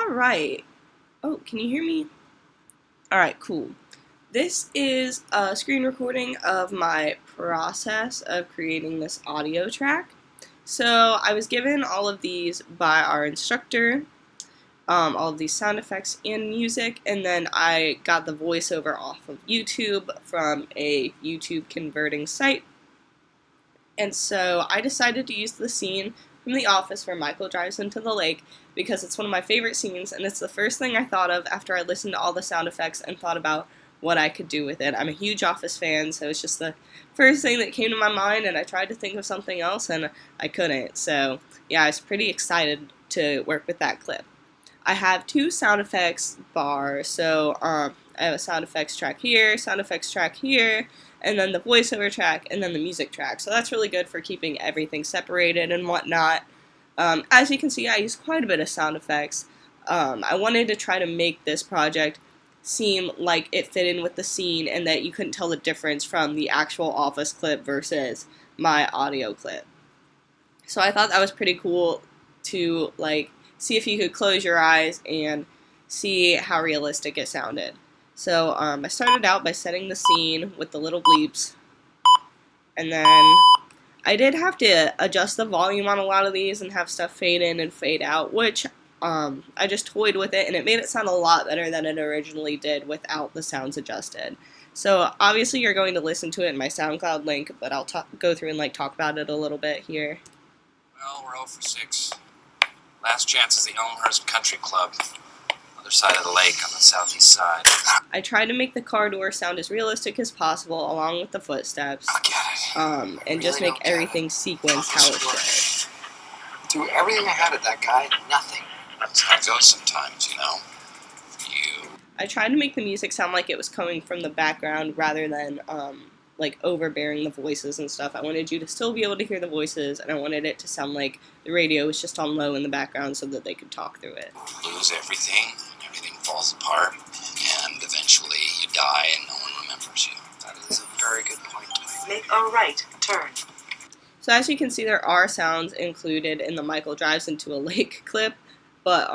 Alright. Oh, can you hear me? Alright, cool. This is a screen recording of my process of creating this audio track. So I was given all of these by our instructor, all of these sound effects and music, and then I got the voiceover off of YouTube from a YouTube converting site. And so I decided to use the scene from The Office where Michael drives into the lake because it's one of my favorite scenes, and it's the first thing I thought of after I listened to all the sound effects and thought about what I could do with it. I'm a huge Office fan, so it's just the first thing that came to my mind, and I tried to think of something else, and I couldn't. So yeah, I was pretty excited to work with that clip. I have two sound effects bars, so I have a sound effects track here, sound effects track here, and then the voiceover track, and then the music track. So that's really good for keeping everything separated and whatnot. As you can see, I use quite a bit of sound effects. I wanted to try to make this project seem like it fit in with the scene and that you couldn't tell the difference from the actual Office clip versus my audio clip. So I thought that was pretty cool to see if you could close your eyes and see how realistic it sounded. So I started out by setting the scene with the little bleeps, and then I did have to adjust the volume on a lot of these and have stuff fade in and fade out, which I just toyed with it, and it made it sound a lot better than it originally did without the sounds adjusted. So obviously you're going to listen to it in my SoundCloud link, but I'll go through and talk about it a little bit here. Well, we're 0 for 6. Last chance is the Elmhurst Country Club, other side of the lake on the southeast side. I tried to make the car door sound as realistic as possible, along with the footsteps, and just make everything sequence how it should. Threw everything I had at that guy, nothing. That's how it goes sometimes, you know. I tried to make the music sound like it was coming from the background rather than overbearing the voices and stuff. I wanted you to still be able to hear the voices, and I wanted it to sound like the radio was just on low in the background so that they could talk through it. Lose everything falls apart, and eventually you die and no one remembers you. That is a very good point. Make a right turn. So as you can see, there are sounds included in the Michael drives into a lake clip, but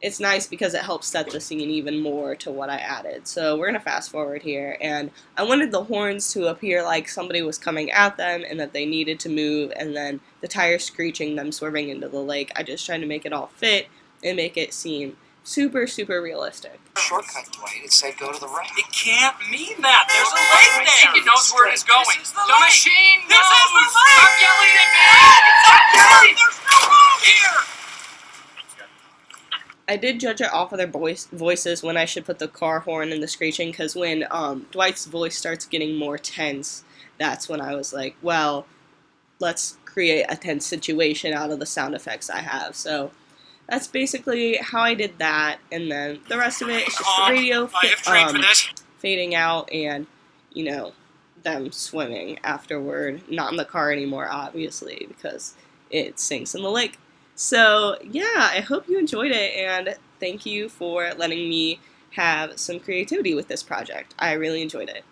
it's nice because it helps set the scene even more to what I added. So we're going to fast forward here, and I wanted the horns to appear like somebody was coming at them and that they needed to move, and then the tires screeching, them swerving into the lake. I just tried to make it all fit and make it seem super, super realistic. Shortcut, Dwight. It said go to the right. It can't mean that. There's a lake there. It knows where it is going. This is the machine knows. This is the lake. Stop yelling at me. Stop yelling. There's no room here. I did judge it off of their voices when I should put the car horn and the screeching, because when Dwight's voice starts getting more tense, that's when I was like, well, let's create a tense situation out of the sound effects I have. So that's basically how I did that, and then the rest of it is just the radio fading out and, them swimming afterward. Not in the car anymore, obviously, because it sinks in the lake. So, yeah, I hope you enjoyed it, and thank you for letting me have some creativity with this project. I really enjoyed it.